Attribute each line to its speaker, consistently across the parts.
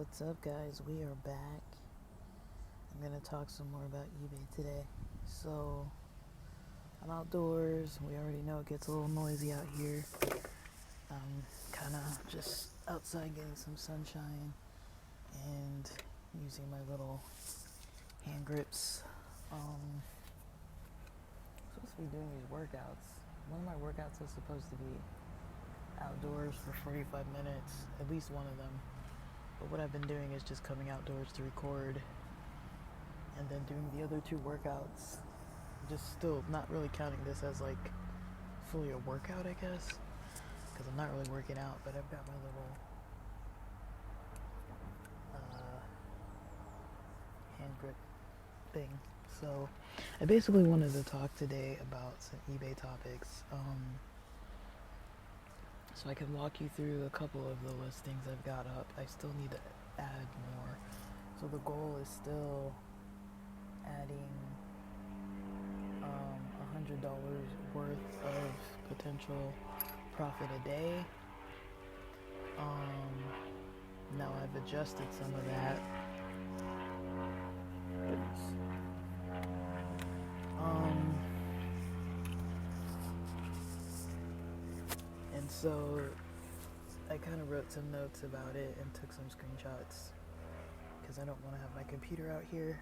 Speaker 1: What's up, guys? We are back. I'm gonna talk some more about eBay today. So, I'm outdoors. We already know it gets a little noisy out here. I'm kind of just outside getting some sunshine and using my little hand grips. Supposed to be doing these workouts. One of my workouts was supposed to be outdoors for 45 minutes, at least one of them. But what I've been doing is just coming outdoors to record and then doing the other two workouts. Just still not really counting this as like fully a workout, I guess, because I'm not really working out, but I've got my little hand grip thing. So I basically wanted to talk today about some eBay topics. So I can walk you through a couple of the listings I've got up. I still need to add more. So the goal is still adding $100 worth of potential profit a day. Now I've adjusted some of that. And so I kind of wrote some notes about it and took some screenshots because I don't want to have my computer out here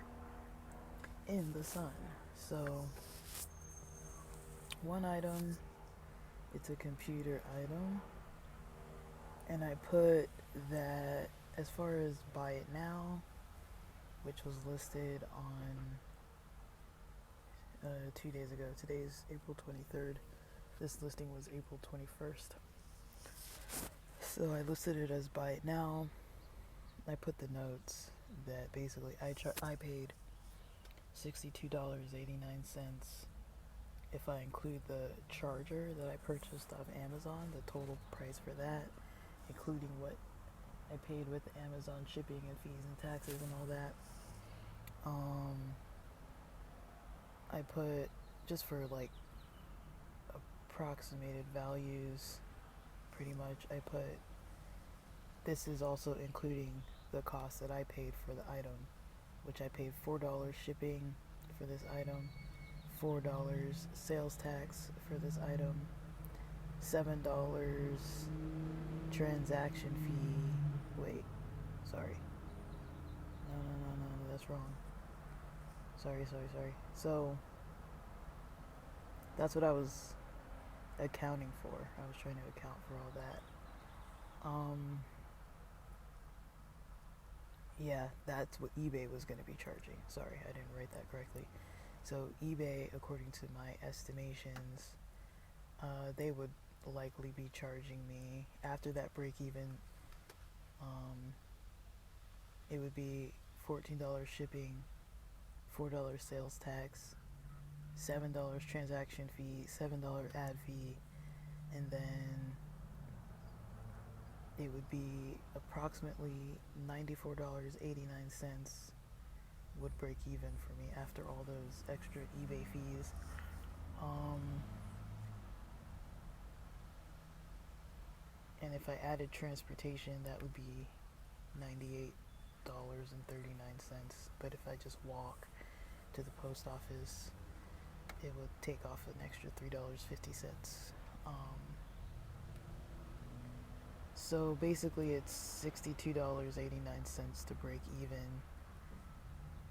Speaker 1: in the sun. So one item, it's a computer item, and I put that as far as buy it now, which was listed on 2 days ago. Today's April 23rd. This listing was April 21st. So I listed it as buy it now. I put the notes that basically I paid $62.89 if I include the charger that I purchased off Amazon, the total price for that, including what I paid with Amazon shipping and fees and taxes and all that. I put, just for like approximated values, pretty much, I put, this is also including the cost that I paid for the item, which I paid $4 shipping for this item, $4 sales tax for this item, $7 transaction fee. Wait, sorry. No, that's wrong. Sorry. So that's what I was accounting for. I was trying to account for all that. Yeah, that's what eBay was going to be charging. Sorry, I didn't write that correctly. So eBay, according to my estimations, they would likely be charging me after that break even. It would be $14 shipping, $4 sales tax, $7 transaction fee, $7 ad fee, and then it would be approximately $94.89 would break even for me after all those extra eBay fees. And if I added transportation, that would be $98.39. But if I just walk to the post office, it would take off an extra $3.50. So basically it's $62.89 to break even,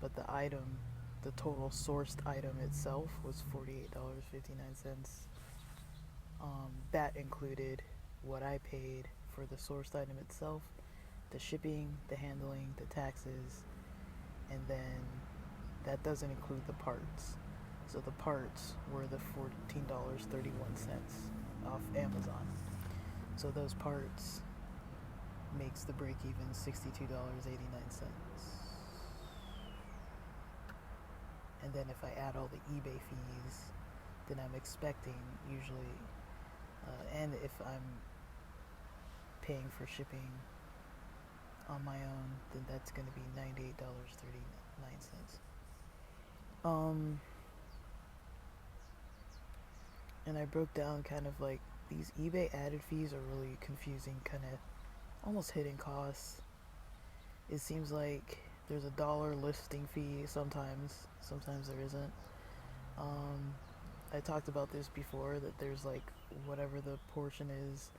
Speaker 1: but the item, the total sourced item itself was $48.59. That included what I paid for the sourced item itself, the shipping, the handling, the taxes, and then that doesn't include the parts. So the parts were the $14.31 off Amazon. So those parts makes the break even $62.89. And then if I add all the eBay fees, then I'm expecting usually, and if I'm paying for shipping on my own, then that's going to be $98.39. And I broke down kind of like these eBay added fees are really confusing, kind of almost hidden costs. it seems like there's a dollar listing fee sometimes there isn't. um, I talked about this before, that there's like whatever the portion is.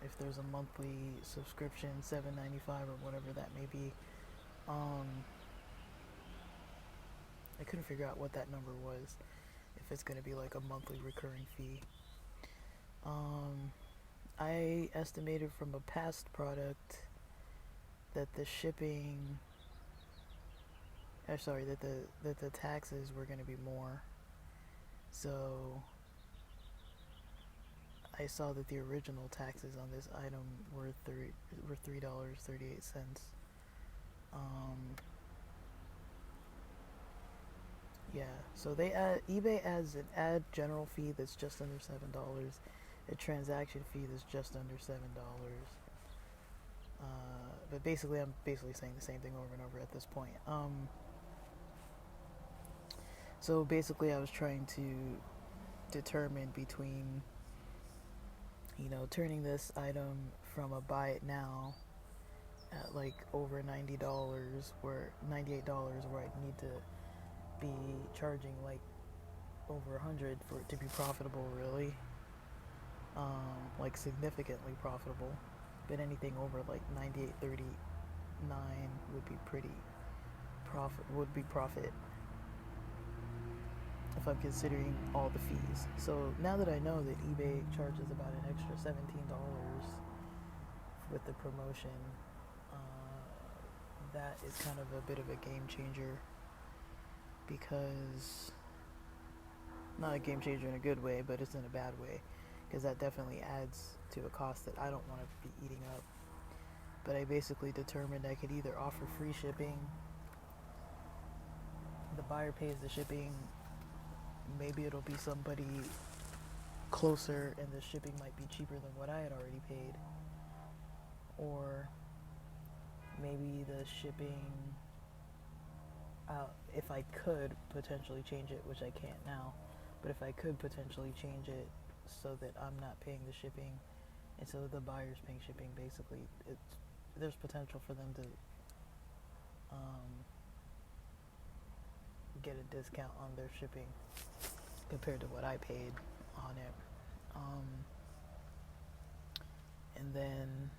Speaker 1: If there's a monthly subscription, $7.95 or whatever that may be. um, I couldn't figure out what that number was, if it's going to be like a monthly recurring fee. um, I estimated from a past product that the shipping, sorry, that the taxes were going to be more. So I saw that the original taxes on this item were $3.38. Um, yeah, so eBay adds an ad general fee that's just under $7, a transaction fee that's just under $7. But basically, I'm basically saying the same thing over and over at this point. So basically, I was trying to determine between, turning this item from a buy it now at like over $90, where $98, where I'd need to be charging like over 100 for it to be profitable, really. Like significantly profitable. But anything over like 98.39 would be profit if I'm considering all the fees. So now that I know that eBay charges about an extra $17 with the promotion, that is kind of a bit of a game changer, because not a game changer in a good way, but it's in a bad way, because that definitely adds to a cost that I don't want to be eating up. But I basically determined I could either offer free shipping, the buyer pays the shipping, maybe it'll be somebody closer and the shipping might be cheaper than what I had already paid, or maybe the shipping, if I could potentially change it, which I can't now, but if I could potentially change it so that I'm not paying the shipping and so the buyer's paying shipping, basically there's potential for them to get a discount on their shipping compared to what I paid on it. And then,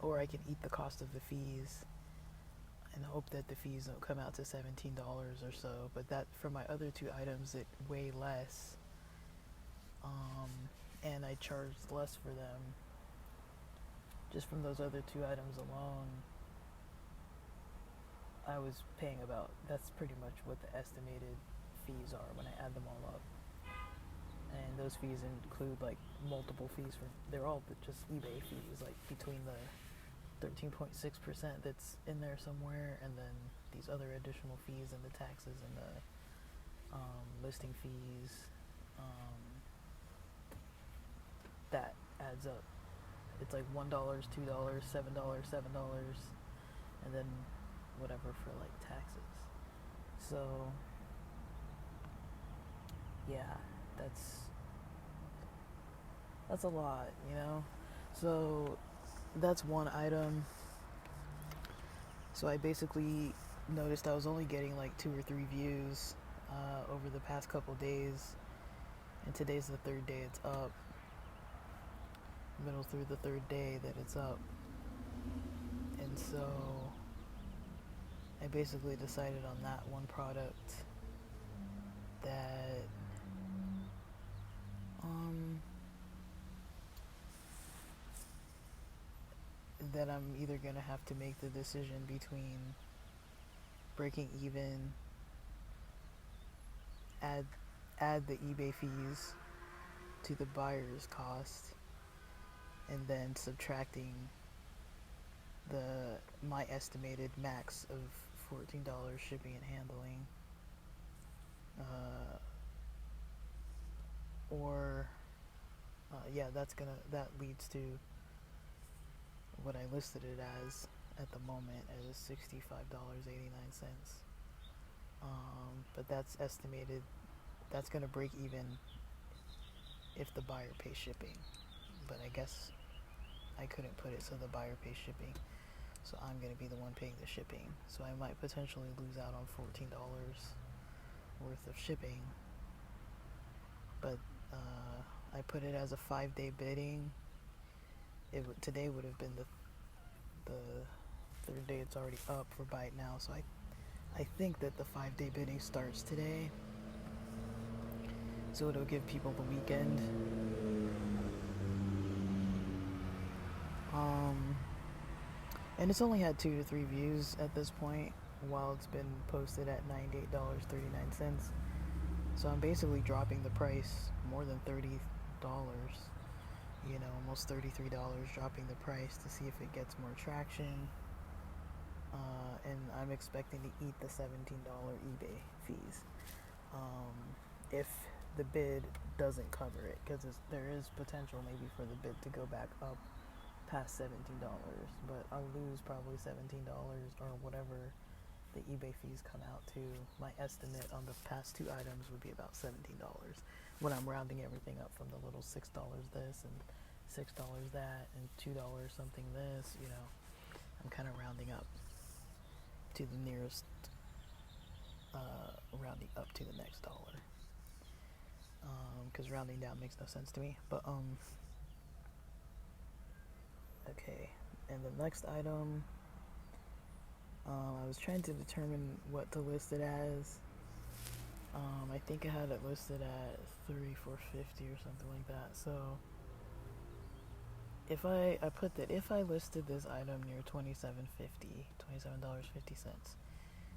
Speaker 1: or I can eat the cost of the fees and hope that the fees don't come out to $17 or so. But that, for my other two items, it way less, and I charged less for them. Just from those other two items alone, I was paying about, that's pretty much what the estimated fees are when I add them all up. And those fees include like multiple fees they're all just eBay fees, like between the 13.6% that's in there somewhere, and then these other additional fees and the taxes and the listing fees. That adds up. It's like $1, $2, $7, $7, and then whatever for like taxes. So yeah, that's a lot, So that's one item. So I basically noticed I was only getting like 2 or 3 views over the past couple days, and today's the third day it's up. Middle through the third day that it's up, and so I basically decided on that one product that that I'm either gonna have to make the decision between breaking even, add the eBay fees to the buyer's cost, and then subtracting my estimated max of $14 shipping and handling, or that leads to what I listed it as at the moment as $65.89. But that's estimated. That's gonna break even if the buyer pays shipping. But I guess I couldn't put it so the buyer pays shipping. So I'm going to be the one paying the shipping. So I might potentially lose out on $14 worth of shipping. But I put it as a 5-day bidding. Today would have been the third day. It's already up for buy it now. So I think that the 5-day bidding starts today. So it'll give people the weekend. And it's only had 2 to 3 views at this point, while it's been posted at $98.39. So I'm basically dropping the price more than $30, almost $33, dropping the price to see if it gets more traction. And I'm expecting to eat the $17 eBay fees. If the bid doesn't cover it, because there is potential maybe for the bid to go back up past $17, but I'll lose probably $17 or whatever the eBay fees come out to. My estimate on the past 2 items would be about $17 when I'm rounding everything up from the little $6 this and $6 that and $2 something this. I'm kind of rounding up to the nearest, rounding up to the next dollar, because rounding down makes no sense to me. But okay, and the next item, I was trying to determine what to list it as. I think I had it listed at $34.50 or something like that. So if I put that if I listed this item near $27.50,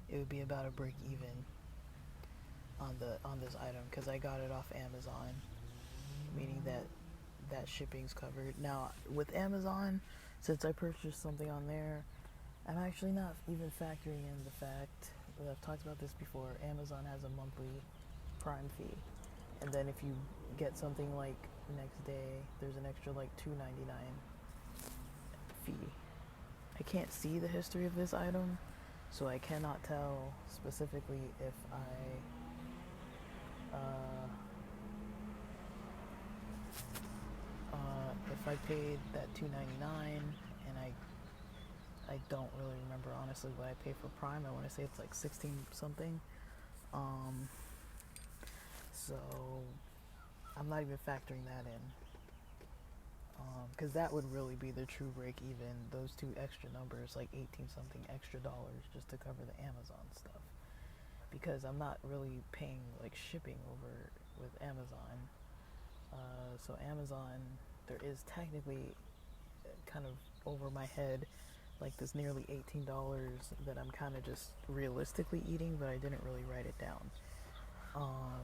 Speaker 1: it would be about a break even on this item, because I got it off Amazon, meaning that shipping's covered. Now with Amazon, since I purchased something on there, I'm actually not even factoring in the fact that I've talked about this before. Amazon has a monthly Prime fee, and then if you get something like next day, there's an extra like $2.99 fee. I can't see the history of this item, so I cannot tell specifically if I paid that $2.99, and I don't really remember honestly what I pay for Prime. I want to say it's like 16 something. So I'm not even factoring that in, because that would really be the true break even. Those 2 extra numbers, like 18 something extra dollars, just to cover the Amazon stuff, because I'm not really paying like shipping over with Amazon. So Amazon, there is technically kind of over my head like this nearly $18 that I'm kind of just realistically eating, but I didn't really write it down.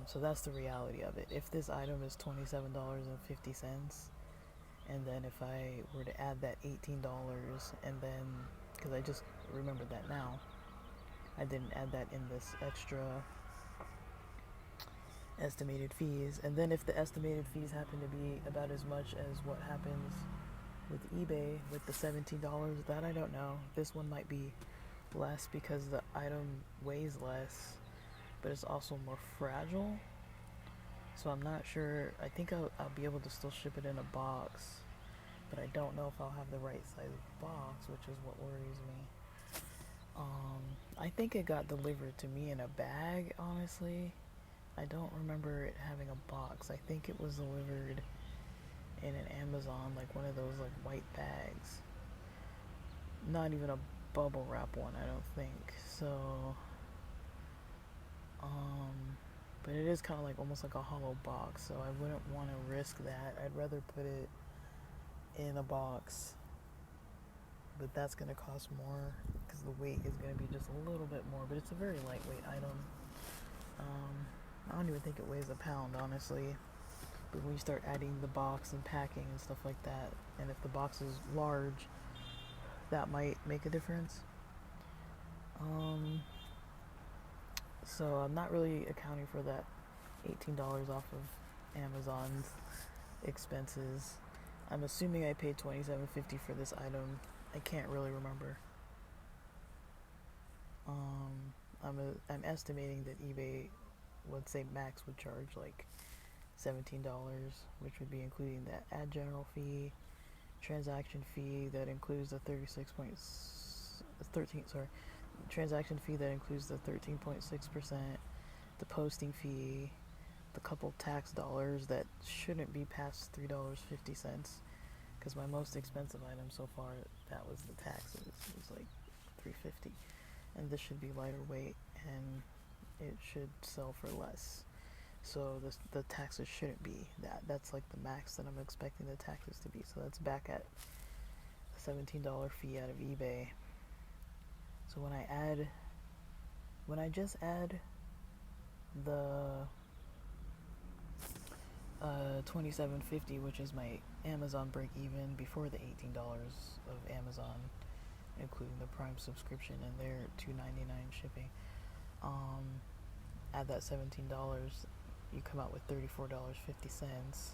Speaker 1: So that's the reality of it. If this item is $27.50, and then if I were to add that $18, and then, because I just remembered that now, I didn't add that in this extra estimated fees, and then if the estimated fees happen to be about as much as what happens with eBay with the $17, that I don't know. This one might be less because the item weighs less, but it's also more fragile, so I'm not sure. I think I'll be able to still ship it in a box, but I don't know if I'll have the right size box, which is what worries me. I think it got delivered to me in a bag, honestly. I don't remember it having a box. I think it was delivered in an Amazon, like one of those like white bags. Not even a bubble wrap one, I don't think. So, but it is kind of like almost like a hollow box, so I wouldn't want to risk that. I'd rather put it in a box, but that's going to cost more because the weight is going to be just a little bit more, but it's a very lightweight item. I don't even think it weighs a pound, honestly. But when you start adding the box and packing and stuff like that, and if the box is large, that might make a difference. So I'm not really accounting for that $18 off of Amazon's expenses. I'm assuming I paid $27.50 for this item. I can't really remember. I'm estimating that eBay, let's say max, would charge like $17, which would be including that ad general fee, transaction fee that includes the 36.6 transaction fee that includes the 13.6%, the posting fee, the couple tax dollars that shouldn't be past $3.50, because my most expensive item so far, that was the taxes. It was like $3.50, and this should be lighter weight and it should sell for less. So the taxes shouldn't be that. That's like the max that I'm expecting the taxes to be. So that's back at a $17 fee out of eBay. So when I just add the $27.50, which is my Amazon break even before the $18 of Amazon, including the Prime subscription and their $2.99 shipping, add that $17, you come out with $34.50,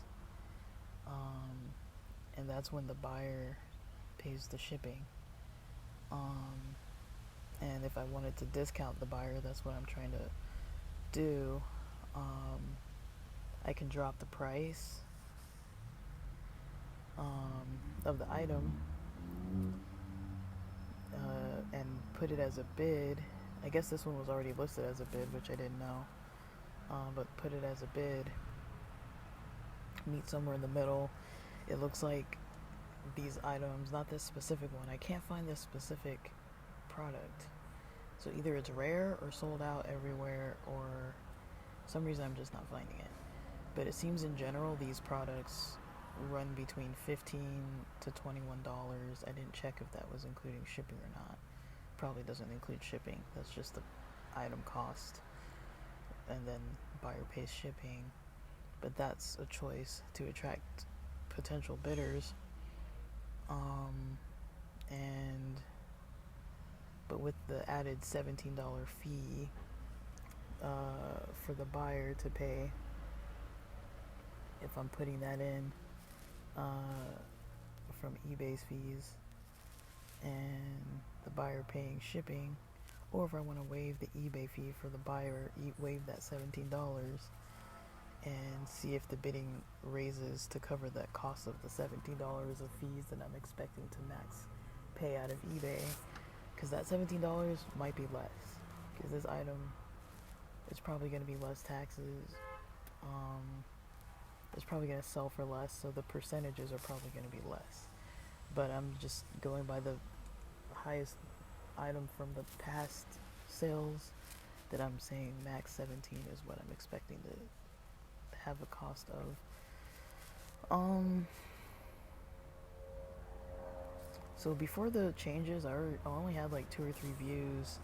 Speaker 1: and that's when the buyer pays the shipping. And if I wanted to discount the buyer, that's what I'm trying to do. I can drop the price of the item and put it as a bid. I guess this one was already listed as a bid, which I didn't know. But put it as a bid. Meet somewhere in the middle. It looks like these items, not this specific one. I can't find this specific product. So either it's rare or sold out everywhere, or for some reason I'm just not finding it. But it seems in general these products run between $15 to $21. I didn't check if that was including shipping or not. Probably doesn't include shipping. That's just the item cost, and then buyer pays shipping. But that's a choice to attract potential bidders. But with the added $17 fee for the buyer to pay, if I'm putting that in from eBay's fees and the buyer paying shipping, or if I want to waive the eBay fee for the buyer, waive that $17 and see if the bidding raises to cover that cost of the $17 of fees that I'm expecting to max pay out of eBay, because that $17 might be less, because this item is probably going to be less taxes. It's probably going to sell for less, so the percentages are probably going to be less. But I'm just going by the highest item from the past sales that I'm saying max 17 is what I'm expecting to have a cost of. So before the changes, I only had like 2 or 3 views.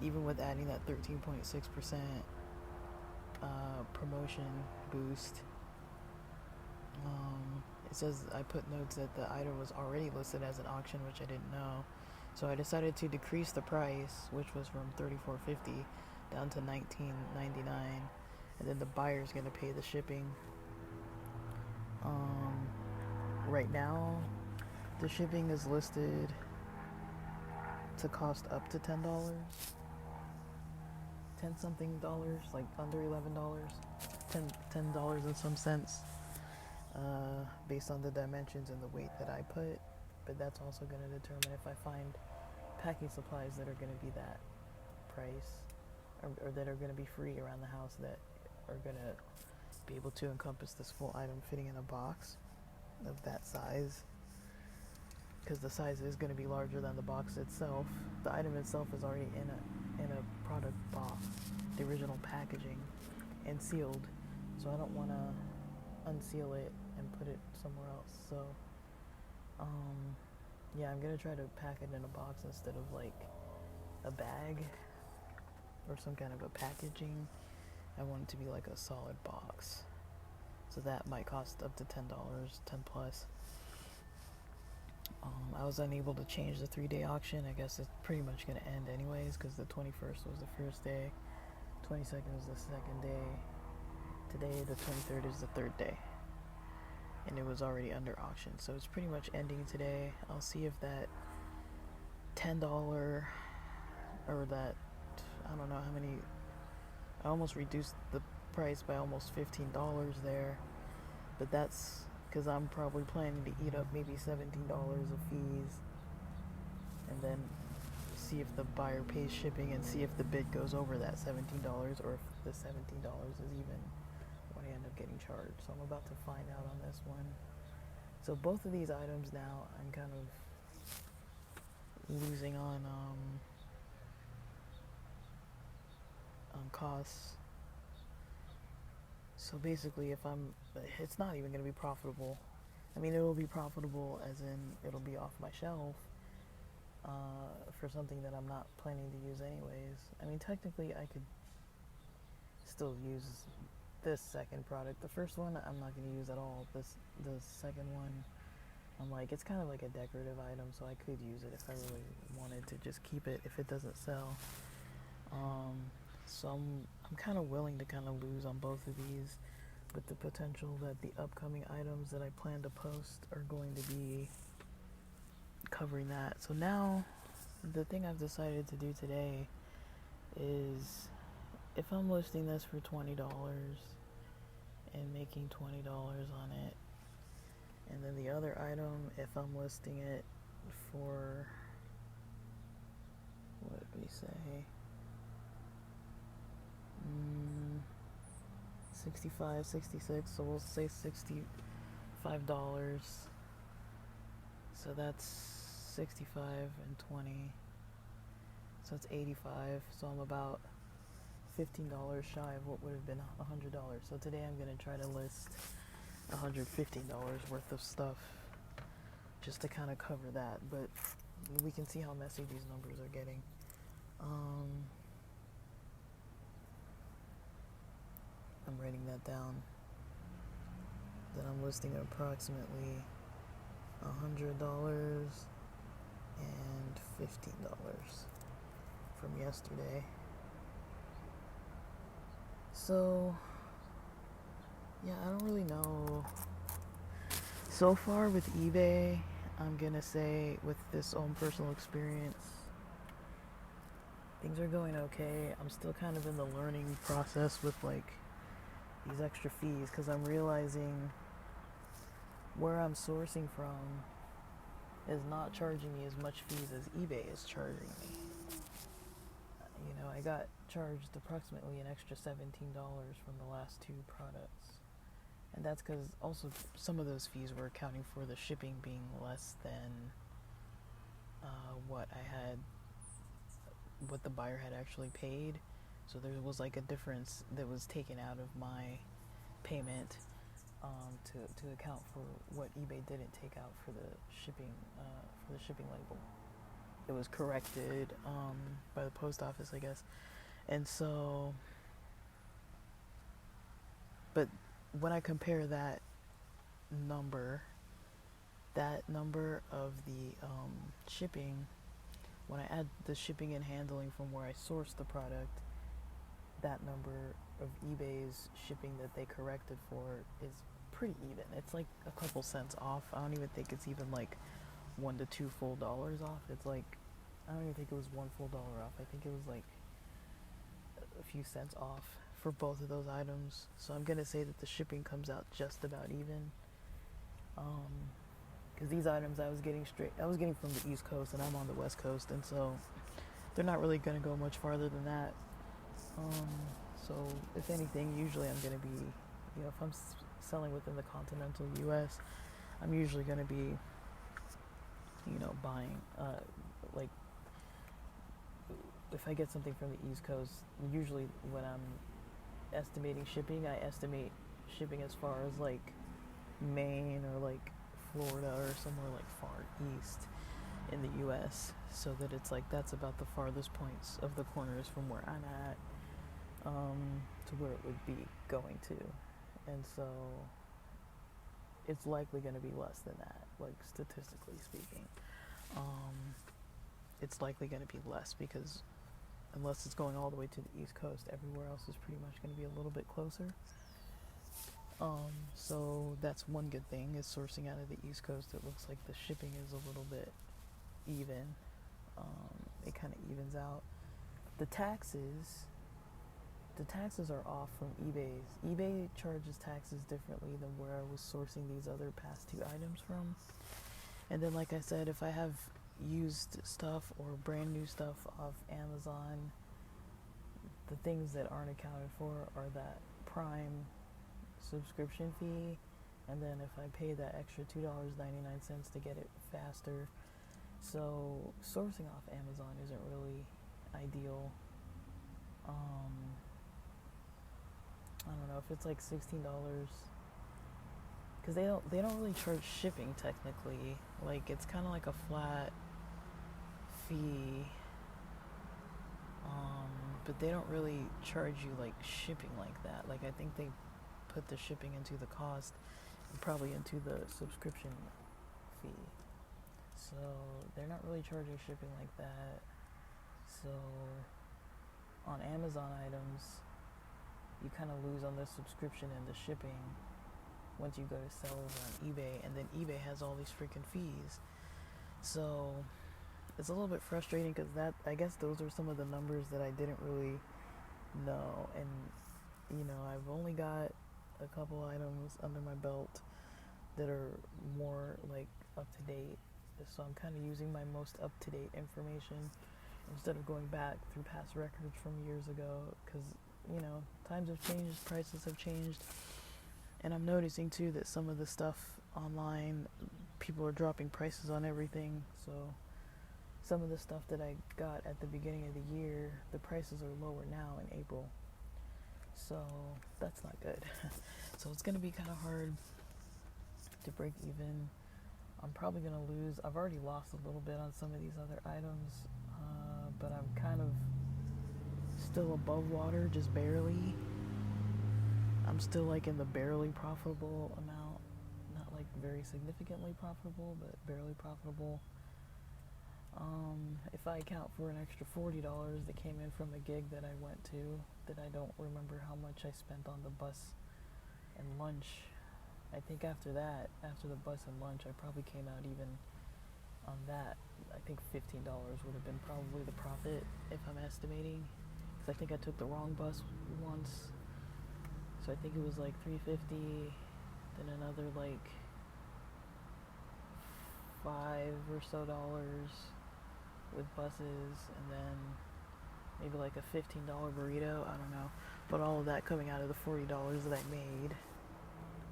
Speaker 1: Even with adding that 13.6% promotion boost. It says I put notes that the item was already listed as an auction, which I didn't know. So I decided to decrease the price, which was from $34.50 down to $19.99, and then the buyer's gonna pay the shipping. Right now, the shipping is listed to cost up to $10, 10 something dollars, like under $11, $10 and some cents, based on the dimensions and the weight that I put. But that's also going to determine if I find packing supplies that are going to be that price, or that are going to be free around the house, that are going to be able to encompass this full item fitting in a box of that size, because the size is going to be larger than the box itself. The item itself is already in a product box, the original packaging, and sealed, so I don't want to unseal it and put it somewhere else. So yeah, I'm gonna try to pack it in a box instead of like a bag or some kind of a packaging. I want it to be like a solid box, so that might cost up to $10, 10 plus. I was unable to change the 3-day auction. I guess it's pretty much going to end anyways, because the 21st was the first day, 22nd was the second day, today the 23rd is the third day, and it was already under auction, so it's pretty much ending today. I'll see if that $10, or that, I don't know how many, I almost reduced the price by almost $15 there, but that's because I'm probably planning to eat up maybe $17 of fees and then see if the buyer pays shipping and see if the bid goes over that $17 or if the $17 is even what I end up getting charged. So I'm about to find out on this one. So both of these items now I'm kind of losing on costs. So basically, it's not even going to be profitable. I mean, it'll be profitable as in it'll be off my shelf for something that I'm not planning to use anyways. I mean, technically, I could still use this second product. The first one, I'm not going to use at all. The second one, I'm like, it's kind of like a decorative item, so I could use it if I really wanted to just keep it if it doesn't sell. So I'm kind of willing to kind of lose on both of these, with the potential that the upcoming items that I plan to post are going to be covering that. So now, the thing I've decided to do today is, if I'm listing this for $20 and making $20 on it, and then the other item, if I'm listing it for, what did we say? 65, 66, so we'll say $65. So that's 65 and 20. So it's 85. So I'm about $15 shy of what would have been $100. So today I'm going to try to list $115 worth of stuff just to kind of cover that. But we can see how messy these numbers are getting. I'm writing that down. Then I'm listing approximately $100 and $15 from yesterday. So, yeah, I don't really know. So far with eBay, I'm gonna say with this own personal experience, things are going okay. I'm still kind of in the learning process with like these extra fees, because I'm realizing where I'm sourcing from is not charging me as much fees as eBay is charging me. You know, I got charged approximately an extra $17 from the last two products. And that's because also some of those fees were accounting for the shipping being less than what the buyer had actually paid. So there was like a difference that was taken out of my payment to account for what eBay didn't take out for the shipping label. It was corrected by the post office, I guess. And so, but when I compare that number of the shipping, when I add the shipping and handling from where I sourced the product, that number of eBay's shipping that they corrected for is pretty even. It's like a couple cents off. I don't even think it's even like $1 to $2 full off. It's like, I don't even think it was $1 full off. I think it was like a few cents off for both of those items. So I'm gonna say that the shipping comes out just about even. Because these items I was getting from the East Coast, and I'm on the West Coast, and so they're not really gonna go much farther than that. So if anything, usually I'm gonna be, you know, if I'm selling within the continental U.S., I'm usually gonna be, you know, buying, like, if I get something from the East Coast, usually when I'm estimating shipping, I estimate shipping as far as like Maine or like Florida or somewhere like far east in the US, so that it's like that's about the farthest points of the corners from where I'm at to where it would be going to. And so it's likely going to be less than that, like statistically speaking. It's likely going to be less because unless it's going all the way to the East Coast, everywhere else is pretty much going to be a little bit closer. So that's one good thing, is sourcing out of the East Coast. It looks like the shipping is a little bit even. It kind of evens out. The taxes are off from eBay's. eBay charges taxes differently than where I was sourcing these other past two items from. And then, like I said, if I have used stuff or brand new stuff off Amazon, the things that aren't accounted for are that Prime subscription fee, and then if I pay that extra $2.99 to get it faster. So sourcing off Amazon isn't really ideal. I don't know if it's like $16, because they don't really charge shipping technically. Like it's kind of like a flat fee, but they don't really charge you like shipping like that. Like I think they put the shipping into the cost and probably into the subscription fee. So they're not really charging shipping like that. So on Amazon items, you kind of lose on the subscription and the shipping once you go to sell on eBay, and then eBay has all these freaking fees. So it's a little bit frustrating because I guess those are some of the numbers that I didn't really know, and I've only got a couple items under my belt that are more like up to date. So I'm kind of using my most up to date information instead of going back through past records from years ago, because times have changed, prices have changed, and I'm noticing too that some of the stuff online, people are dropping prices on everything. So some of the stuff that I got at the beginning of the year, the prices are lower now in April. So that's not good. So it's going to be kind of hard to break even. I'm probably going to lose. I've already lost a little bit on some of these other items, but I'm kind of still above water, just barely. I'm still like in the barely profitable amount. Not like very significantly profitable, but barely profitable. If I account for an extra $40 that came in from a gig that I went to, that I don't remember how much I spent on the bus and lunch. I think after the bus and lunch, I probably came out even on that. I think $15 would have been probably the profit if I'm estimating, because I think I took the wrong bus once. So I think it was like $3.50, then another like $5 or so with buses, and then maybe like a $15 burrito, I don't know. But all of that coming out of the $40 that I made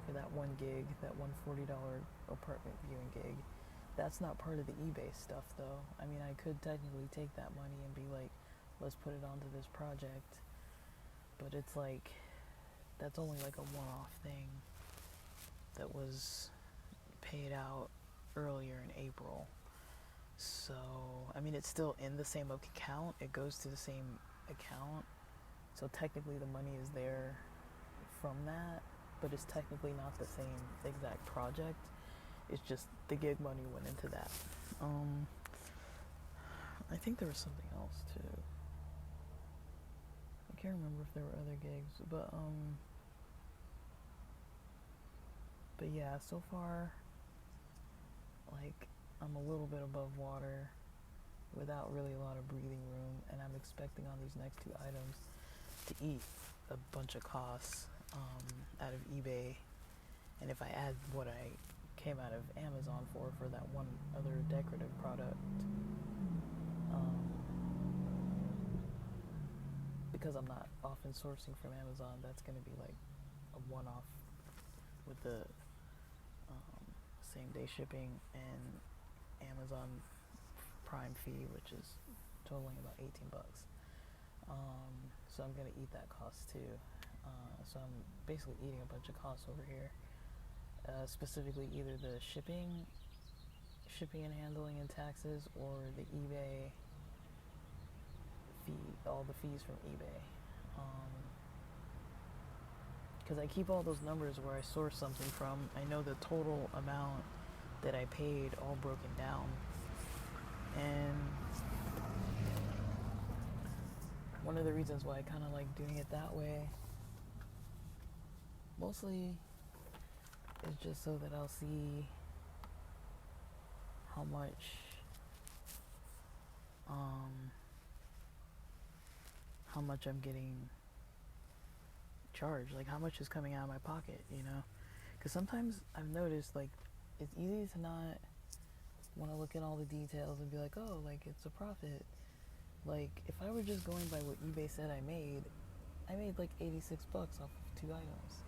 Speaker 1: for that one gig, that one $40 apartment viewing gig. That's not part of the eBay stuff though. I mean, I could technically take that money and be like, let's put it onto this project. But it's like, that's only like a one-off thing that was paid out earlier in April. So, I mean, it's still in the same account. It goes to the same account. So technically the money is there from that, but it's technically not the same exact project. It's just the gig money went into that. I think there was something else too. I can't remember if there were other gigs, but yeah, so far, like, I'm a little bit above water without really a lot of breathing room, and I'm expecting on these next two items to eat a bunch of costs out of eBay. And if I add what I came out of Amazon for that one other decorative product, because I'm not often sourcing from Amazon, that's going to be like a one-off with the same day shipping and Amazon Prime fee, which is totaling about $18. So I'm gonna eat that cost too. So I'm basically eating a bunch of costs over here. Specifically, either the shipping and handling and taxes, or the eBay fee, all the fees from eBay. Because I keep all those numbers where I source something from. I know the total amount that I paid all broken down. And one of the reasons why I kind of like doing it that way, mostly, is just so that I'll see how much I'm getting charged, like how much is coming out of my pocket, because sometimes I've noticed, like, it's easy to not want to look at all the details and be like, oh, like it's a profit. Like if I were just going by what eBay said I made like 86 bucks off of 2 items.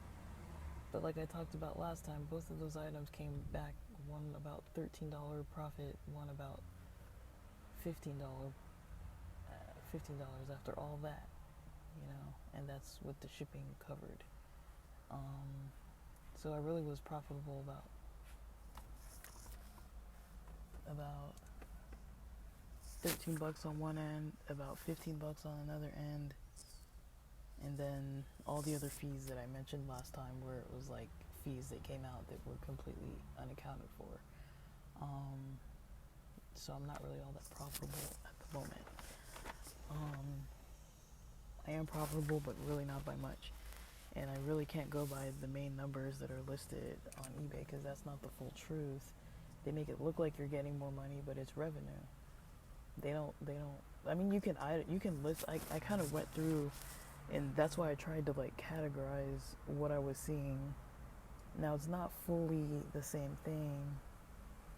Speaker 1: But like I talked about last time, both of those items came back, one about $13 profit, one about $15 after all that, and that's with the shipping covered. So I really was profitable about 13 bucks on one end, about 15 bucks on another end, and then all the other fees that I mentioned last time, where it was like fees that came out that were completely unaccounted for. So I'm not really all that profitable at the moment. I am profitable, but really not by much. And I really can't go by the main numbers that are listed on eBay, because that's not the full truth. They make it look like you're getting more money, but it's revenue. They don't. I mean, you can list. I kind of went through, and that's why I tried to like categorize what I was seeing. Now it's not fully the same thing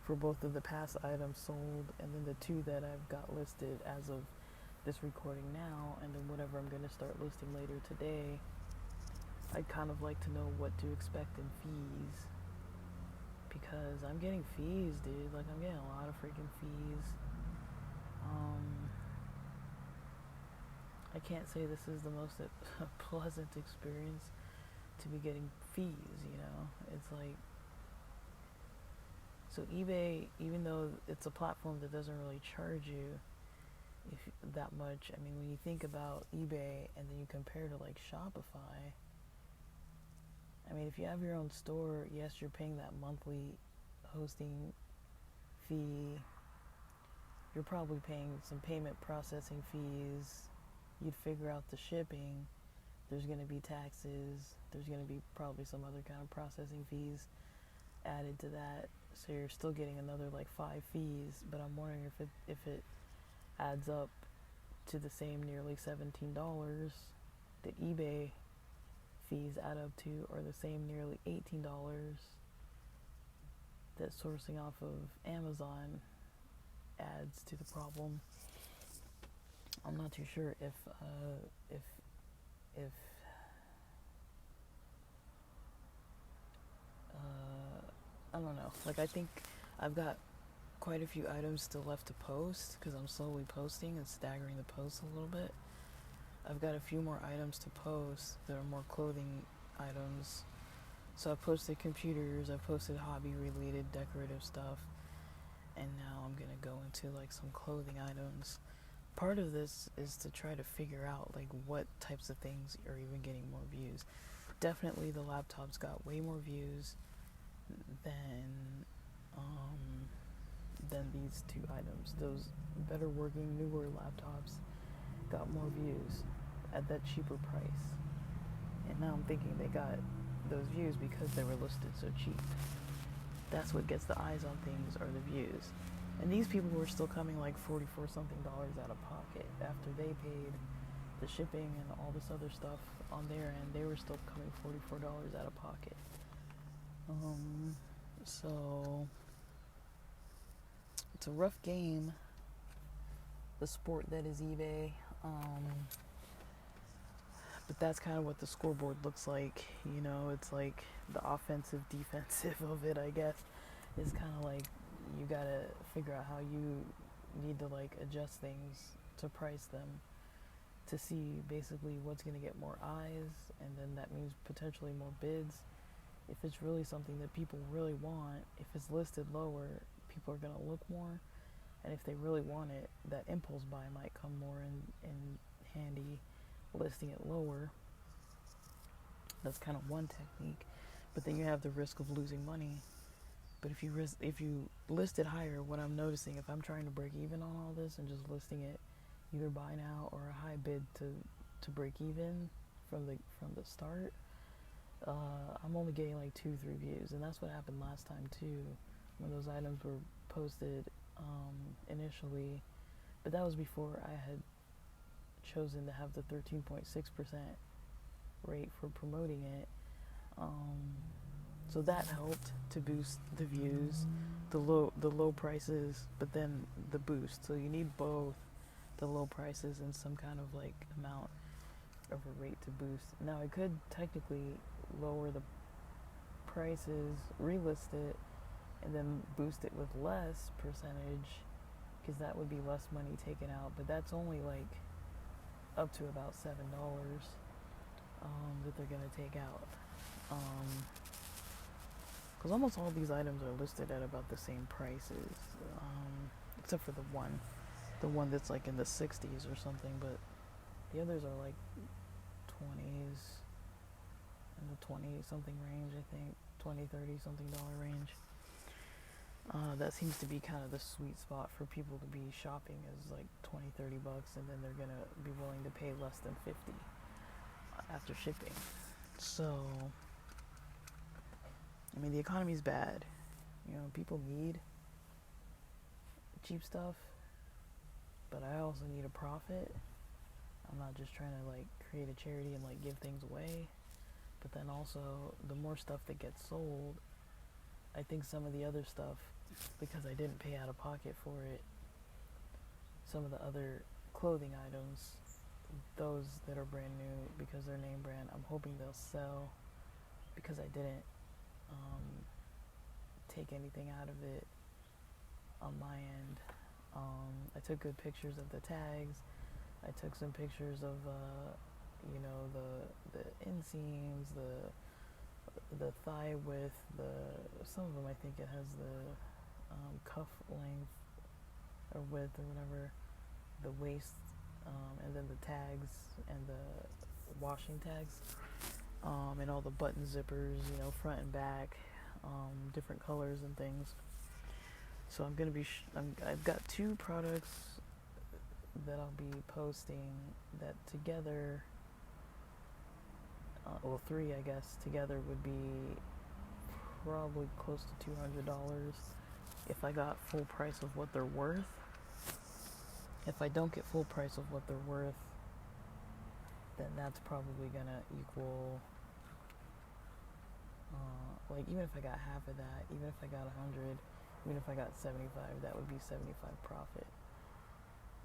Speaker 1: for both of the past items sold, and then the 2 that I've got listed as of this recording now, and then whatever I'm going to start listing later today. I'd kind of like to know what to expect in fees, because I'm getting fees, dude. Like, I'm getting a lot of freaking fees. I can't say this is the most pleasant experience to be getting fees, It's like, so eBay, even though it's a platform that doesn't really charge you that much, I mean, when you think about eBay and then you compare to like Shopify, I mean, if you have your own store, yes, you're paying that monthly hosting fee. You're probably paying some payment processing fees. You'd figure out the shipping. There's going to be taxes. There's going to be probably some other kind of processing fees added to that. So you're still getting another like 5 fees. But I'm wondering if it adds up to the same nearly $17 that eBay fees add up to, or the same nearly $18 that sourcing off of Amazon adds to the problem. I'm not too sure if I don't know. Like, I think I've got quite a few items still left to post, because I'm slowly posting and staggering the posts a little bit. I've got a few more items to post that are more clothing items. So I've posted computers, I've posted hobby related decorative stuff, and now I'm gonna go into like some clothing items. Part of this is to try to figure out like what types of things are even getting more views. Definitely the laptops got way more views than these 2 items. Those better working, newer laptops got more views at that cheaper price. And now I'm thinking they got those views because they were listed so cheap. That's what gets the eyes on things, are the views. And these people were still coming like $44 something out of pocket after they paid the shipping and all this other stuff on their end. They were still coming $44 out of pocket. So it's a rough game, the sport that is eBay. But that's kind of what the scoreboard looks like. It's like the offensive, defensive of it, I guess. It's kind of like you gotta figure out how you need to like adjust things to price them to see basically what's gonna get more eyes, and then that means potentially more bids. If it's really something that people really want, if it's listed lower, people are gonna look more, and if they really want it, that impulse buy might come more in handy, listing it lower. That's kind of one technique, but then you have the risk of losing money. But if you list it higher, what I'm noticing, if I'm trying to break even on all this and just listing it either buy now or a high bid to break even from the start, I'm only getting like 2-3 views, and that's what happened last time too, when those items were posted initially. But that was before I had chosen to have the 13.6% rate for promoting it. So that helped to boost the views, the low prices, but then the boost. So you need both the low prices and some kind of like amount of a rate to boost. Now I could technically lower the prices, relist it, and then boost it with less percentage, because that would be less money taken out. But that's only like up to about $7 that they're gonna take out. Because almost all these items are listed at about the same prices, except for the one that's like in the 60s or something. But the others are like 20s, in the 20 something range, I think 20, 30 something dollar range. That seems to be kind of the sweet spot for people to be shopping, is like 20, 30 bucks, and then they're gonna be willing to pay less than 50 after shipping. So, I mean, the economy's bad. You know, people need cheap stuff, but I also need a profit. I'm not just trying to like create a charity and like give things away. But then also, the more stuff that gets sold, I think some of the other stuff, because I didn't pay out of pocket for it, some of the other clothing items, those that are brand new because they're name brand, I'm hoping they'll sell, because I didn't take anything out of it on my end. I took good pictures of the tags. I took some pictures of you know, the inseams, the thigh width, some of them I think it has the cuff length or width or whatever, the waist, and then the tags and the washing tags, and all the button zippers, you know, front and back, different colors and things. So I'm gonna be I've got 2 products that I'll be posting that together, well, 3 I guess together would be probably close to $200 if I got full price of what they're worth. If I don't get full price of what they're worth, then that's probably gonna equal, like, even if I got half of that, even if I got 100, even if I got 75, that would be 75 profit.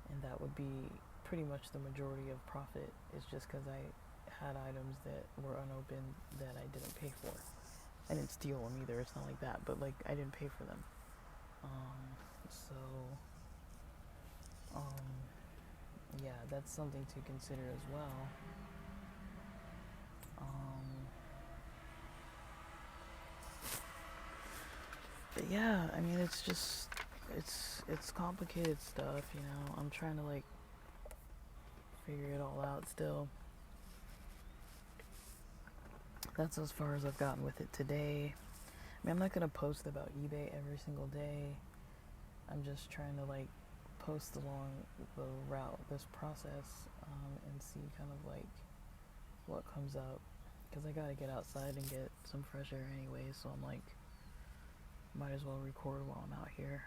Speaker 1: And that would be pretty much the majority of profit, is just because I had items that were unopened that I didn't pay for. I didn't steal them either, it's not like that, but like, I didn't pay for them. Yeah, that's something to consider as well. But yeah, I mean, it's just, it's complicated stuff, you know. I'm trying to like figure it all out still. That's as far as I've gotten with it today. I mean, I'm not gonna post about eBay every single day. I'm just trying to like post along the route, this process, and see kind of like what comes up, because I gotta get outside and get some fresh air anyway. So I'm like, might as well record while I'm out here,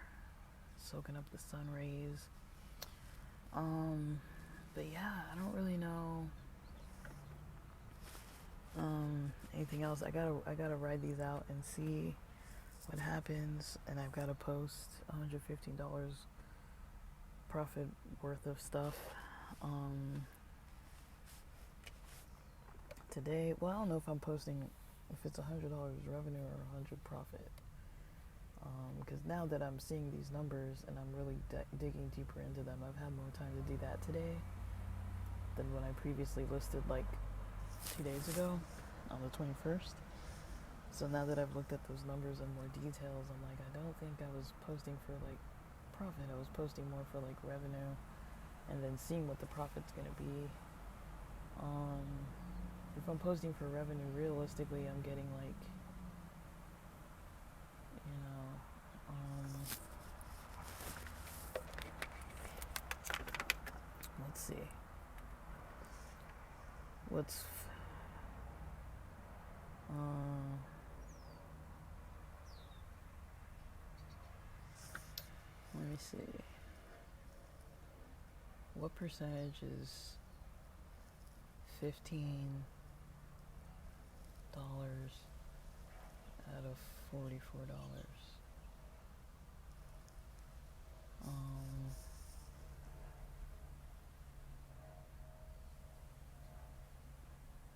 Speaker 1: soaking up the sun rays. But yeah, I don't really know anything else. I gotta ride these out and see what happens, and I've gotta post $115 profit worth of stuff today. Well, I don't know if I'm posting, if it's $100 revenue or 100 profit, because now that I'm seeing these numbers and I'm really digging deeper into them, I've had more time to do that today than when I previously listed like 2 days ago on the 21st. So now that I've looked at those numbers in more details, I'm like, I don't think I was posting for like profit. I was posting more for like revenue, and then seeing what the profit's gonna be. If I'm posting for revenue, realistically, I'm getting like, you know, let's see, what's let me see, what percentage is $15 out of $44.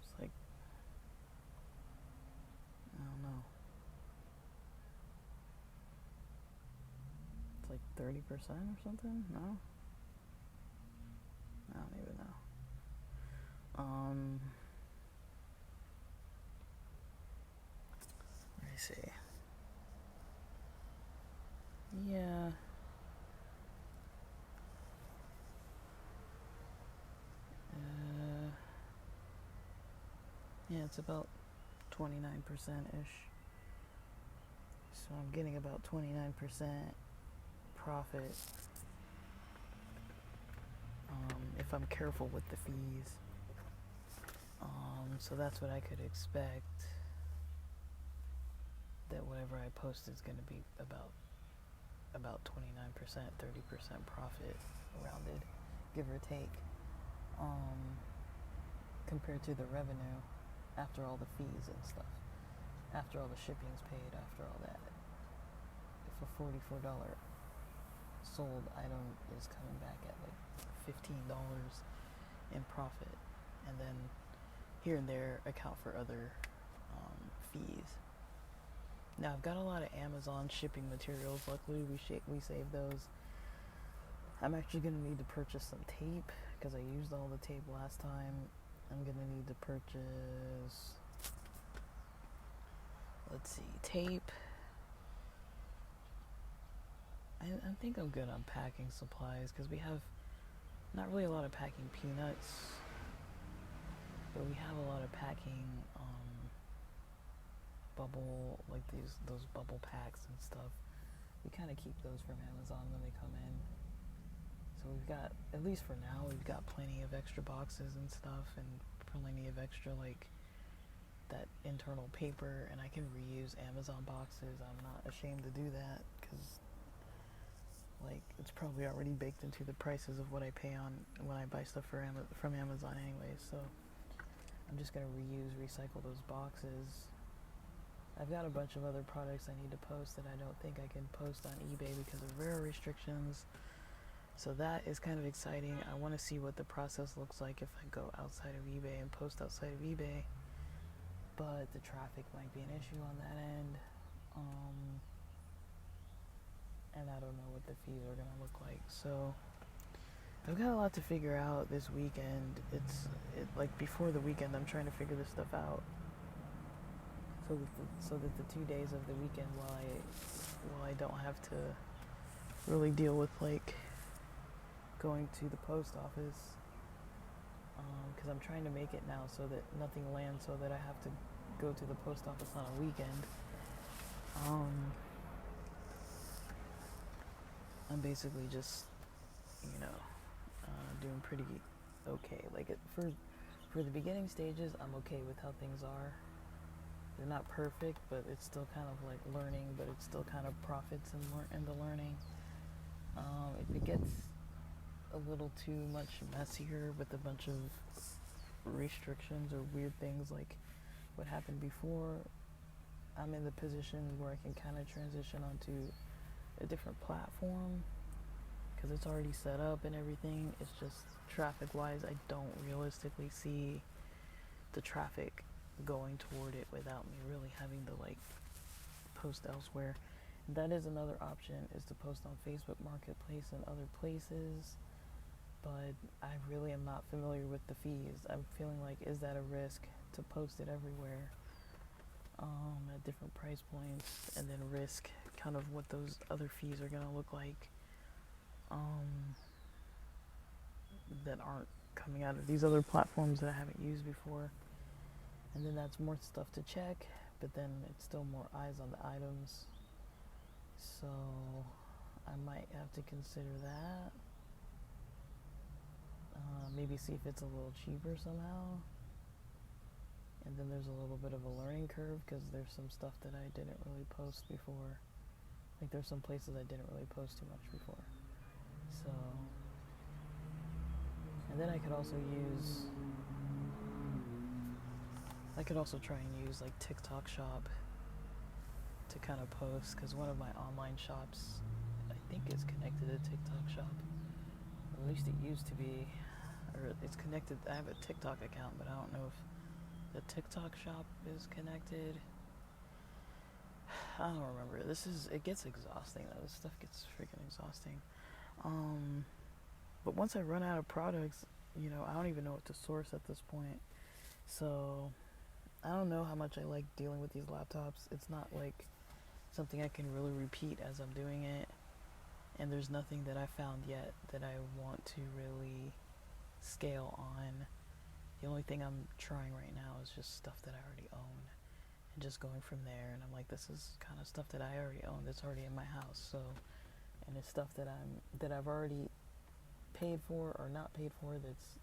Speaker 1: It's like, I don't know. It's like 30% or something? No? I don't even know. Let me see. Yeah. Yeah, it's about 29%-ish. So I'm getting about 29% profit if I'm careful with the fees. So that's what I could expect. That whatever I post is going to be about 29%, 30% profit, rounded, give or take, compared to the revenue after all the fees and stuff, after all the shipping's paid, after all that. If a $44 sold item is coming back at like $15 in profit, and then here and there account for other fees. Now I've got a lot of Amazon shipping materials. Luckily we saved those. I'm actually going to need to purchase some tape because I used all the tape last time. I'm going to need to purchase, let's see, tape. I think I'm good on packing supplies because we have not really a lot of packing peanuts, but we have a lot of packing bubble, like those bubble packs and stuff. We kind of keep those from Amazon when they come in. So we've got, at least for now, we've got plenty of extra boxes and stuff, and plenty of extra like that internal paper, and I can reuse Amazon boxes. I'm not ashamed to do that because like it's probably already baked into the prices of what I pay on when I buy stuff from Amazon anyway. So I'm just gonna recycle those boxes. I've got a bunch of other products I need to post that I don't think I can post on eBay because of rare restrictions. So that is kind of exciting. I want to see what the process looks like if I go outside of eBay and post outside of eBay. But the traffic might be an issue on that end. And I don't know what the fees are going to look like. So I've got a lot to figure out this weekend. Like before the weekend, I'm trying to figure this stuff out. So that the 2 days of the weekend while I don't have to really deal with like going to the post office, because I'm trying to make it now so that nothing lands, so that I have to go to the post office on a weekend. I'm basically just doing pretty okay. Like for the beginning stages, I'm okay with how things are. They're not perfect, but it's still kind of like learning, but it's still kind of profits in the learning. If it gets a little too much messier with a bunch of restrictions or weird things like what happened before, I'm in the position where I can kind of transition onto a different platform because it's already set up and everything. It's just traffic-wise, I don't realistically see the traffic going toward it without me really having to like post elsewhere. That is another option, is to post on Facebook Marketplace and other places, but I really am not familiar with the fees. I'm feeling like, is that a risk to post it everywhere at different price points, and then risk kind of what those other fees are going to look like that aren't coming out of these other platforms that I haven't used before. And then that's more stuff to check, but then it's still more eyes on the items. So I might have to consider that. Maybe see if it's a little cheaper somehow. And then there's a little bit of a learning curve because there's some stuff that I didn't really post before. Like there's some places I didn't really post too much before. So, and then I could also try and use like TikTok Shop to kind of post because one of my online shops, I think, is connected to TikTok Shop. At least it used to be, or it's connected. I have a TikTok account, but I don't know if the TikTok Shop is connected. I don't remember. It gets exhausting though. This stuff gets freaking exhausting. But once I run out of products, I don't even know what to source at this point. So I don't know how much I like dealing with these laptops. It's not like something I can really repeat as I'm doing it. And there's nothing that I found yet that I want to really scale on. The only thing I'm trying right now is just stuff that I already own. And just going from there. And I'm like, this is kind of stuff that I already own. That's already in my house. So, and it's stuff that I've already paid for or not paid for that's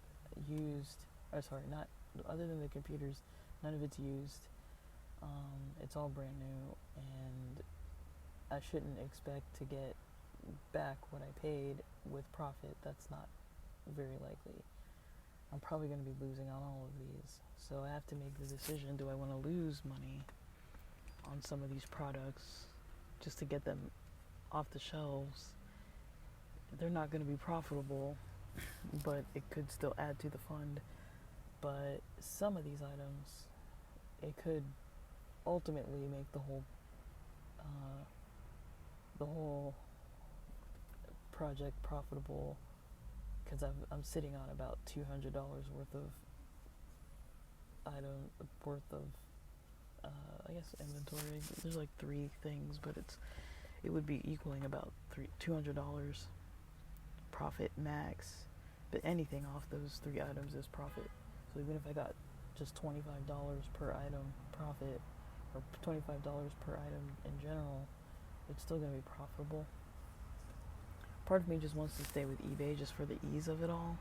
Speaker 1: used. Or sorry, not other than the computers. None of it's used. It's all brand new, and I shouldn't expect to get back what I paid with profit. That's not very likely. I'm probably going to be losing on all of these. So I have to make the decision, do I want to lose money on some of these products just to get them off the shelves? They're not going to be profitable, but it could still add to the fund. But some of these items, it could ultimately make the whole project profitable, because I'm sitting on about $200 worth of I guess inventory. There's like 3 things, but it would be equaling about $200 profit max. But anything off those 3 items is profit. So even if I got just $25 per item profit, or $25 per item in general, it's still going to be profitable. Part of me just wants to stay with eBay just for the ease of it all,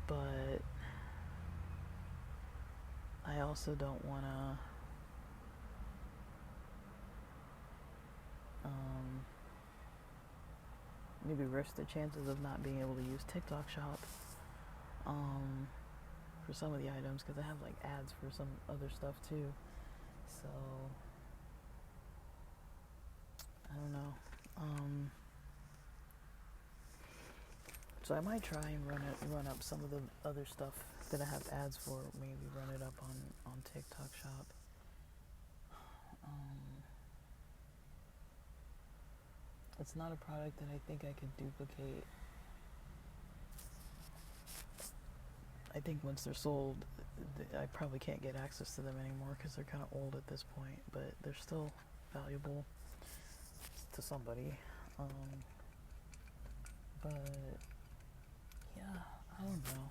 Speaker 1: but I also don't want to maybe risk the chances of not being able to use TikTok Shop for some of the items, because I have like ads for some other stuff too. So I don't know. So I might try and run up some of the other stuff that I have ads for. Maybe run it up on TikTok Shop. It's not a product that I think I could duplicate. I think once they're sold, I probably can't get access to them anymore because they're kind of old at this point, but they're still valuable to somebody. But yeah, I don't know.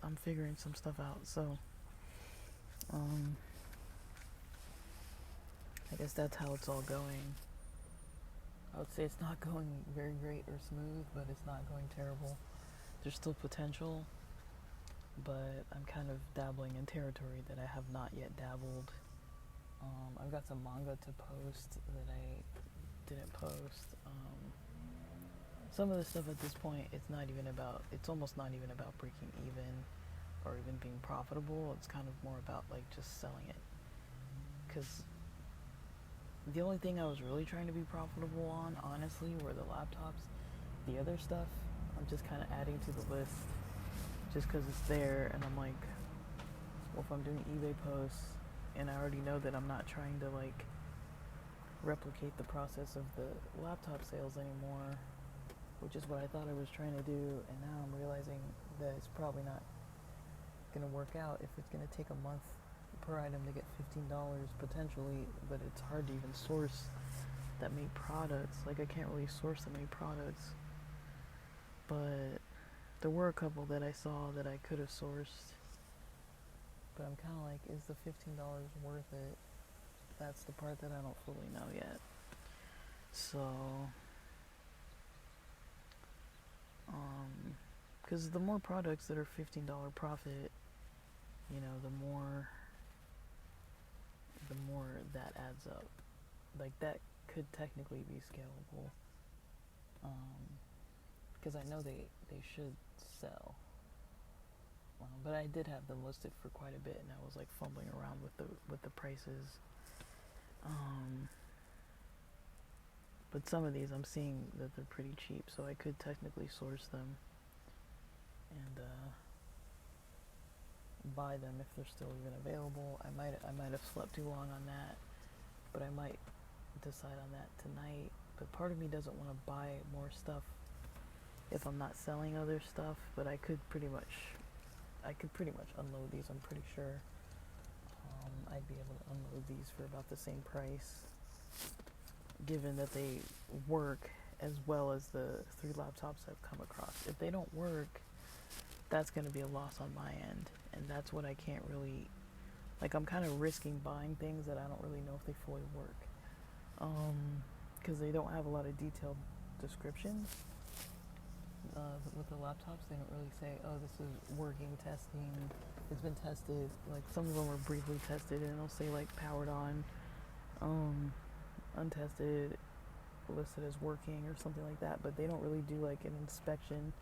Speaker 1: I'm figuring some stuff out. So I guess that's how it's all going. I would say it's not going very great or smooth, but it's not going terrible. There's still potential, but I'm kind of dabbling in territory that I have not yet dabbled. I've got some manga to post that I didn't post. Some of the stuff at this point, it's almost not even about breaking even or even being profitable. It's kind of more about like just selling it. Because the only thing I was really trying to be profitable on, honestly, were the laptops. The other stuff, I'm just kind of adding to the list just because it's there, and I'm like, well, if I'm doing eBay posts, and I already know that I'm not trying to like replicate the process of the laptop sales anymore, which is what I thought I was trying to do, and now I'm realizing that it's probably not going to work out if it's going to take a month per item to get $15 potentially, but it's hard to even source that many products. Like, I can't really source that many products, but there were a couple that I saw that I could have sourced, but I'm kind of like, is the $15 worth it? That's the part that I don't fully know yet. So because the more products that are $15 profit, the more that adds up. Like, that could technically be scalable, because I know they should sell. But I did have them listed for quite a bit, and I was like fumbling around with the prices. But some of these I'm seeing that they're pretty cheap, so I could technically source them and buy them if they're still even available. I might have slept too long on that, but I might decide on that tonight. But part of me doesn't want to buy more stuff if I'm not selling other stuff. But I could pretty much unload these. I'm pretty sure I'd be able to unload these for about the same price, given that they work as well as the 3 laptops I've come across. If they don't work, that's going to be a loss on my end, and that's what I can't really, like, I'm kind of risking buying things that I don't really know if they fully work, because they don't have a lot of detailed descriptions. With the laptops, they don't really say, oh, this is working, testing, it's been tested. Like, some of them are briefly tested, and it'll say, like, powered on, untested, listed as working, or something like that. But they don't really do, like, an inspection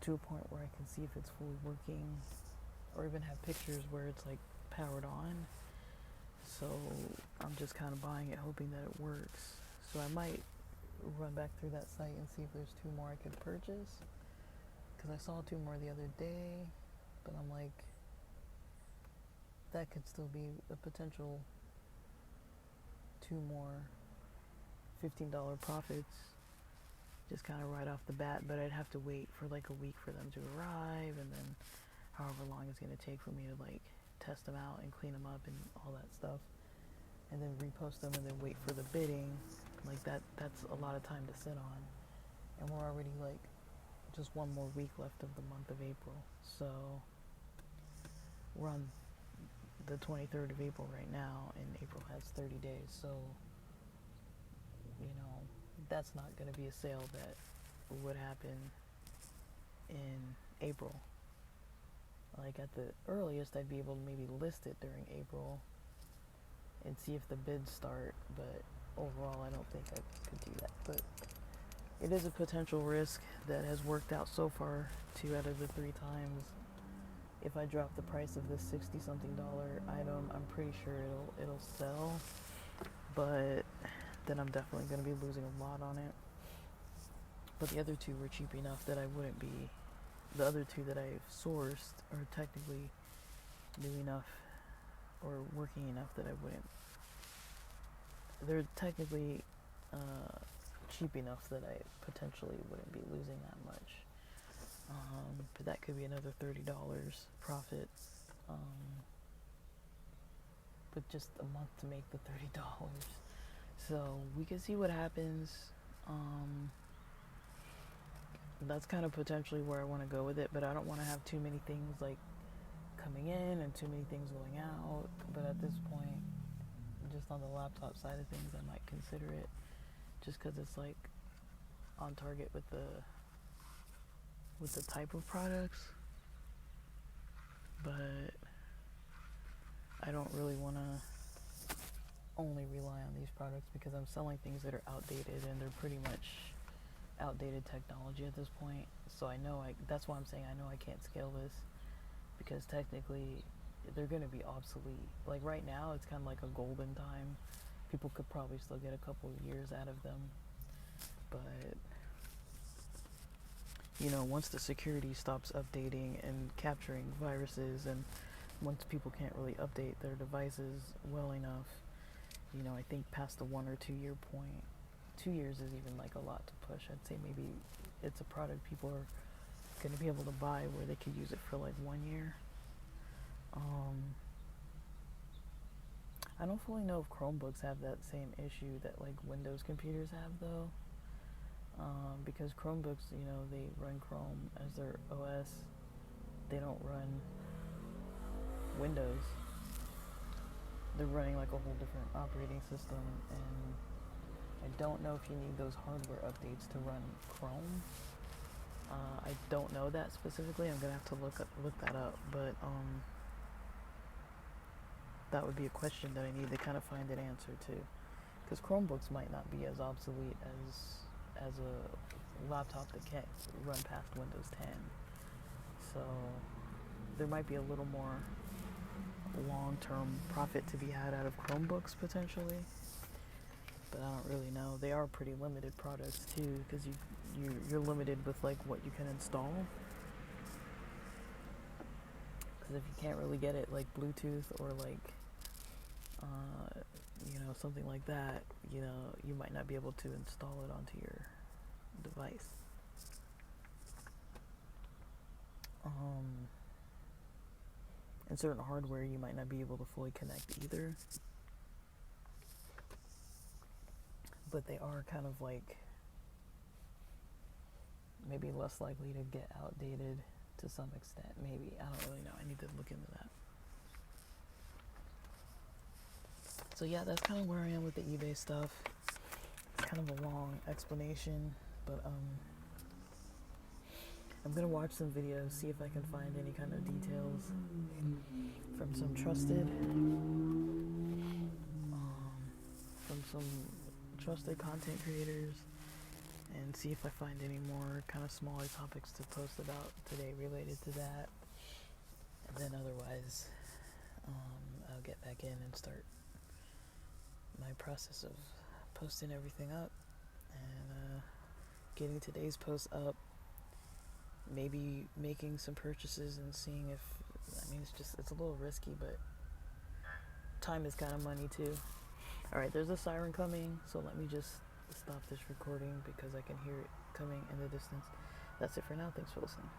Speaker 1: to a point where I can see if it's fully working, or even have pictures where it's, like, powered on. So I'm just kind of buying it, hoping that it works. So I might run back through that site and see if there's 2 more I could purchase, because I saw 2 more the other day, but I'm like, that could still be a potential 2 more $15 profits, just kind of right off the bat. But I'd have to wait for like a week for them to arrive, and then however long it's going to take for me to like test them out and clean them up and all that stuff, and then repost them and then wait for the bidding. Like that's a lot of time to sit on, and we're already like just 1 more week left of the month of April. So we're on the 23rd of April right now, and April has 30 days. So, you know, that's not going to be a sale that would happen in April. Like, at the earliest, I'd be able to maybe list it during April and see if the bids start, but overall, I don't think I could do that. But it is a potential risk that has worked out so far 2 out of the 3 times. If I drop the price of this $60-something item, I'm pretty sure it'll sell, but then I'm definitely going to be losing a lot on it. But the other 2 were cheap enough that I wouldn't be. The other 2 that I've sourced are technically new enough or working enough that I wouldn't. They're technically cheap enough that I potentially wouldn't be losing that much. But that could be another $30 profit. But just a month to make the $30. So we can see what happens. That's kind of potentially where I want to go with it, but I don't want to have too many things like coming in and too many things going out. But at this point, just on the laptop side of things, I might consider it, just because it's like on target with the type of products. But I don't really want to only rely on these products, because I'm selling things that are outdated, and they're pretty much outdated technology at this point. So I know that's why I'm saying I know I can't scale this, because technically they're going to be obsolete. Like right now, it's kind of like a golden time. People could probably still get a couple of years out of them, but you know, once the security stops updating and capturing viruses, and once people can't really update their devices well enough, you know, I think past the 1 or 2 year point, 2 years is even like a lot to push. I'd say maybe it's a product people are going to be able to buy where they could use it for like 1 year. I don't fully know if Chromebooks have that same issue that like Windows computers have, though. Because Chromebooks, you know, they run Chrome as their OS. They don't run Windows. They're running like a whole different operating system, and I don't know if you need those hardware updates to run Chrome. I don't know that specifically. I'm gonna have to look that up, but that would be a question that I need to kind of find an answer to, because Chromebooks might not be as obsolete as a laptop that can't run past Windows 10. So there might be a little more long-term profit to be had out of Chromebooks potentially. but I don't really know. They are pretty limited products too, because you're limited with like what you can install. Because if you can't really get it like Bluetooth or like something like that, you might not be able to install it onto your device. And certain hardware you might not be able to fully connect either. But they are kind of like maybe less likely to get outdated to some extent. Maybe. I don't really know. I need to look into that. So yeah, that's kind of where I am with the eBay stuff. It's kind of a long explanation, but I'm gonna watch some videos, see if I can find any kind of details from some trusted content creators, and see if I find any more kind of smaller topics to post about today related to that. And then otherwise, I'll get back in and start my process of posting everything up and getting today's post up. Maybe making some purchases and seeing if, it's a little risky, but time is kind of money too. Alright, there's a siren coming, so let me just stop this recording because I can hear it coming in the distance. That's it for now. Thanks for listening.